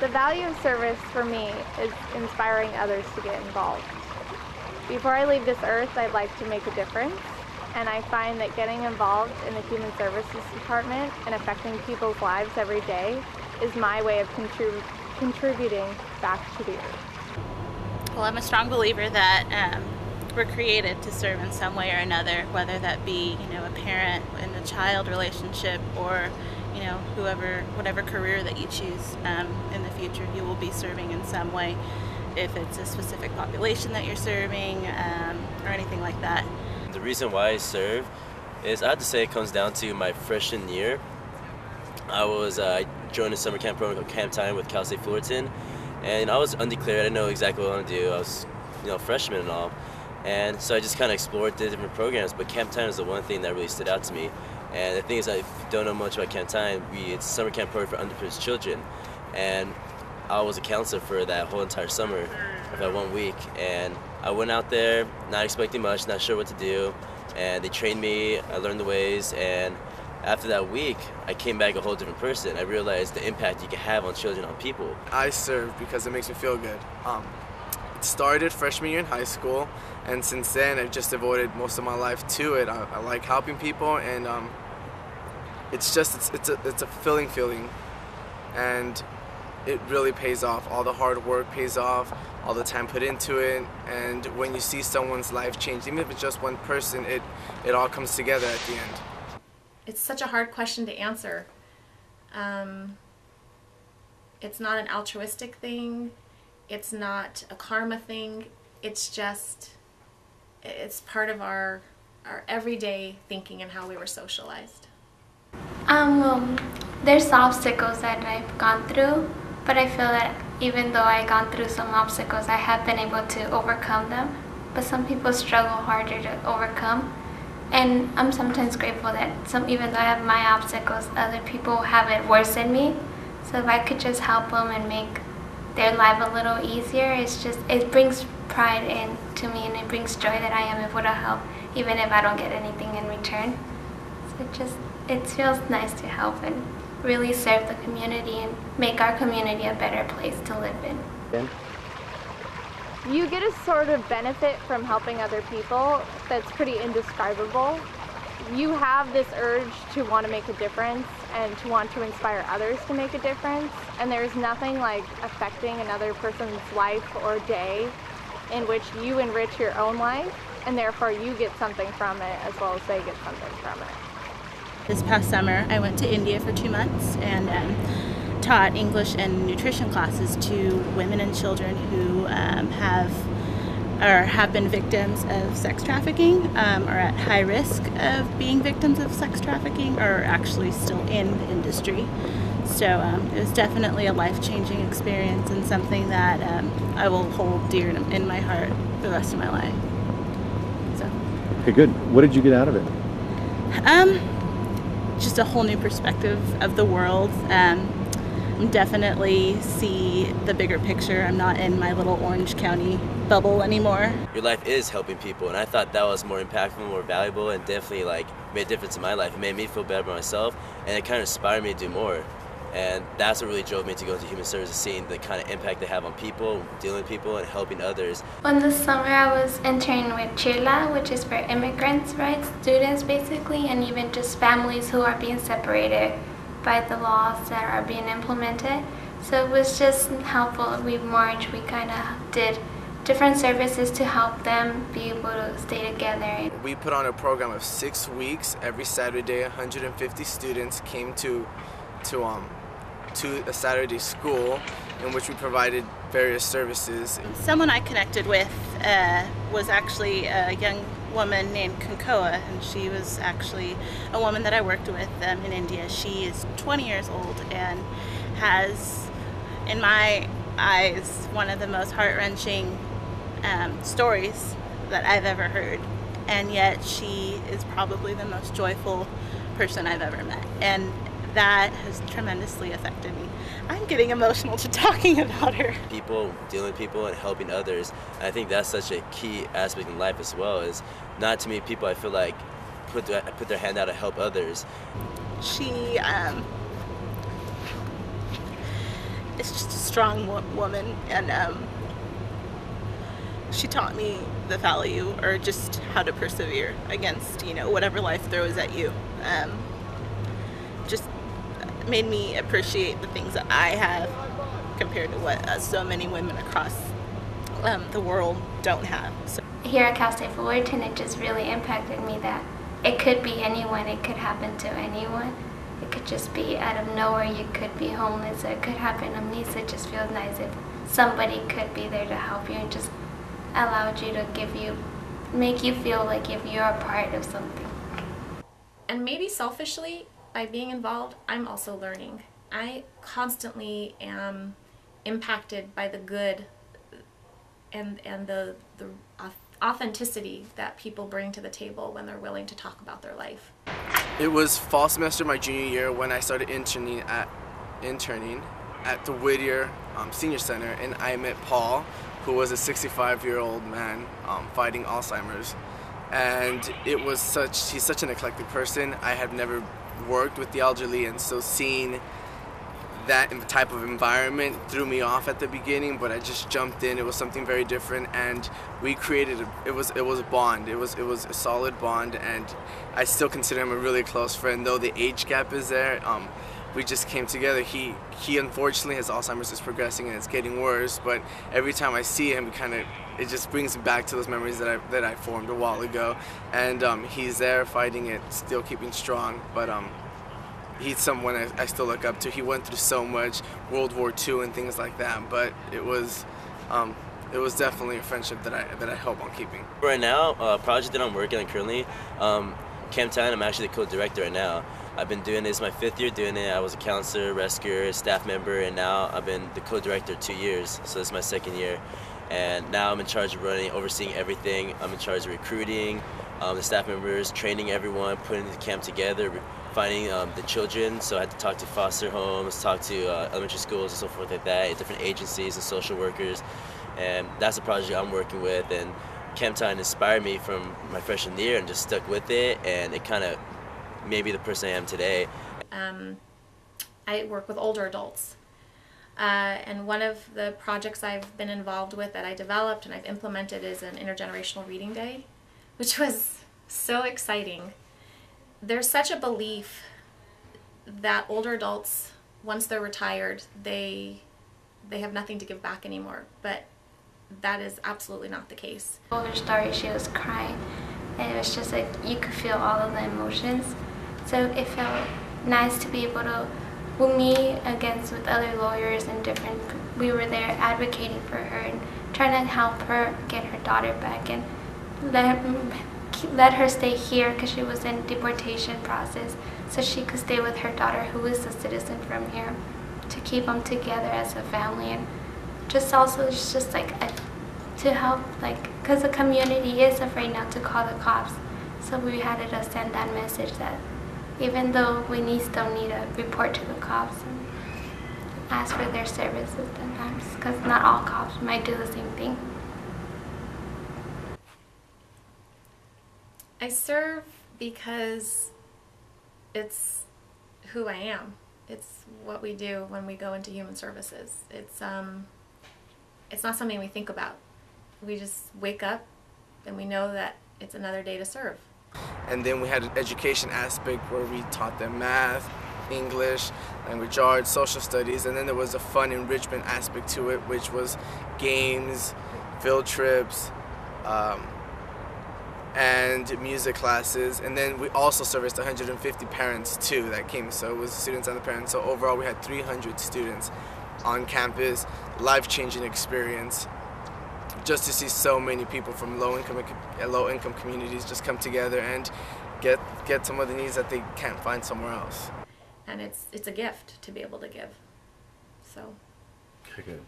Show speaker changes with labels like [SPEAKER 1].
[SPEAKER 1] The value of service for me is inspiring others to get involved. Before I leave this earth, I'd like to make a difference, and I find that getting involved in the Human Services Department and affecting people's lives every day is my way of contributing back to the earth.
[SPEAKER 2] Well, I'm a strong believer that we're created to serve in some way or another, whether that be, a parent and a child relationship, or, whatever career that you choose in the future, you will be serving in some way, if it's a specific population that you're serving or anything like that.
[SPEAKER 3] The reason why I serve is, I have to say, it comes down to my freshman year. I joined a summer camp program called Camp Time with Cal State Fullerton, and I was undeclared. I didn't know exactly what I wanted to do. I was, freshman and all, and so I just kind of explored the different programs. But Camp Time is the one thing that really stood out to me. And the thing is, if you don't know much about Camp Time, it's a summer camp program for underprivileged children, and I was a counselor for that whole entire summer, for that 1 week. And I went out there not expecting much, not sure what to do, and they trained me. I learned the ways, and after that week, I came back a whole different person. I realized the impact you can have on children, on people.
[SPEAKER 4] I serve because it makes me feel good. It started freshman year in high school, and since then I've just devoted most of my life to it. I like helping people, and it's a filling feeling, and it really pays off. All the hard work pays off, all the time put into it, and when you see someone's life change, even if it's just one person, it all comes together at the end.
[SPEAKER 5] It's such a hard question to answer. It's not an altruistic thing. It's not a karma thing. It's part of our everyday thinking and how we were socialized.
[SPEAKER 6] There's obstacles that I've gone through, but I feel that even though I've gone through some obstacles, I have been able to overcome them. But some people struggle harder to overcome. And I'm sometimes grateful that even though I have my obstacles, other people have it worse than me. So if I could just help them and make their life a little easier, it brings pride to me, and it brings joy that I am able to help, even if I don't get anything in return. So it feels nice to help and really serve the community and make our community a better place to live in.
[SPEAKER 1] You get a sort of benefit from helping other people that's pretty indescribable. You have this urge to want to make a difference and to want to inspire others to make a difference, and there's nothing like affecting another person's life or day in which you enrich your own life, and therefore you get something from it as well as they get something from it.
[SPEAKER 2] This past summer, I went to India for 2 months and taught English and nutrition classes to women and children who have been victims of sex trafficking, or at high risk of being victims of sex trafficking, or actually still in the industry. So it was definitely a life-changing experience, and something that I will hold dear in my heart for the rest of my life. So.
[SPEAKER 7] Okay, good. What did you get out of it?
[SPEAKER 2] Just a whole new perspective of the world. Definitely see the bigger picture. I'm not in my little Orange County bubble anymore.
[SPEAKER 3] Your life is helping people, and I thought that was more impactful, more valuable, and definitely made a difference in my life. It made me feel better about myself, and it kind of inspired me to do more. And that's what really drove me to go into human services, seeing the kind of impact they have on people, dealing with people, and helping others.
[SPEAKER 6] When this summer I was interning with hrad, which is for immigrants' rights, students basically, and even just families who are being separated by the laws that are being implemented. So it was just helpful. We marched, we kind of did different services to help them be able to stay together.
[SPEAKER 4] We put on a program of 6 weeks. Every Saturday, 150 students came to a Saturday school in which we provided various services.
[SPEAKER 2] Someone I connected with was actually a young woman named Kankoa, and she was actually a woman that I worked with in India. She is 20 years old and has, in my eyes, one of the most heart-wrenching stories that I've ever heard, and yet she is probably the most joyful person I've ever met, and that has tremendously affected me. I'm getting emotional to talking about her.
[SPEAKER 3] People, dealing with people, and helping others. And I think that's such a key aspect in life as well, is not too many people, I feel like, put their hand out to help others.
[SPEAKER 2] She is just a strong woman, and she taught me the value, or just how to persevere against, you know, whatever life throws at you. Just made me appreciate the things that I have compared to what so many women across the world don't have. So.
[SPEAKER 6] Here at Cal State Fullerton, it just really impacted me that it could be anyone, it could happen to anyone. It could just be out of nowhere, you could be homeless, or it could happen to me, so it just feels nice if somebody could be there to help you and just allowed you to make you feel like if you're a part of something.
[SPEAKER 5] And maybe selfishly, by being involved, I'm also learning. I constantly am impacted by the good and the authenticity that people bring to the table when they're willing to talk about their life.
[SPEAKER 4] It was fall semester my junior year when I started interning at the Whittier Senior Center, and I met Paul, who was a 65-year-old man fighting Alzheimer's. And he's such an eclectic person. I had never worked with the elderly, and so seeing that type of environment threw me off at the beginning, but I just jumped in. It was something very different, and we created it was a bond. It was a solid bond, and I still consider him a really close friend, though the age gap is there. We just came together. He unfortunately, his Alzheimer's is progressing and it's getting worse, but every time I see him, it just brings me back to those memories that I formed a while ago. And he's there fighting it, still keeping strong, but he's someone I still look up to. He went through so much, World War II and things like that, but it was definitely a friendship that I hope on keeping.
[SPEAKER 3] Right now, project that I'm working on currently, Camp Time, I'm actually the co-director right now. I've been doing this my 5th year doing it. I was a counselor, rescuer, staff member, and now I've been the co-director 2 years, so this is my 2nd year. And now I'm in charge of overseeing everything. I'm in charge of recruiting the staff members, training everyone, putting the camp together, finding the children. So I had to talk to foster homes, talk to elementary schools and so forth like that, different agencies and social workers. And that's the project I'm working with. And Camp Time inspired me from my freshman year and just stuck with it, and it kind of made me the person I am today.
[SPEAKER 5] I work with older adults. And one of the projects I've been involved with that I developed and I've implemented is an intergenerational reading day, which was so exciting. There's such a belief that older adults, once they're retired, they have nothing to give back anymore, but that is absolutely not the case.
[SPEAKER 6] Her story, she was crying, and it was just like you could feel all of the emotions. So it felt nice to be able to, with me with other lawyers and we were there advocating for her and trying to help her get her daughter back and let her stay here because she was in deportation process, so she could stay with her daughter who is a citizen from here, to keep them together as a family, and just also just like to help, because the community is afraid now to call the cops, so we had to send that message that even though we still need to report to the cops and ask for their services sometimes, because not all cops might do the same thing.
[SPEAKER 5] I serve because it's who I am. It's what we do when we go into human services. It's not something we think about. We just wake up and we know that it's another day to serve.
[SPEAKER 4] And then we had an education aspect where we taught them math, English, language arts, social studies, and then there was a fun enrichment aspect to it, which was games, field trips, and music classes. And then we also serviced 150 parents too that came, so it was students and the parents. So overall we had 300 students on campus, life-changing experience. Just to see so many people from low-income communities just come together and get some of the needs that they can't find somewhere else.
[SPEAKER 5] And it's a gift to be able to give. So.
[SPEAKER 7] Okay, good.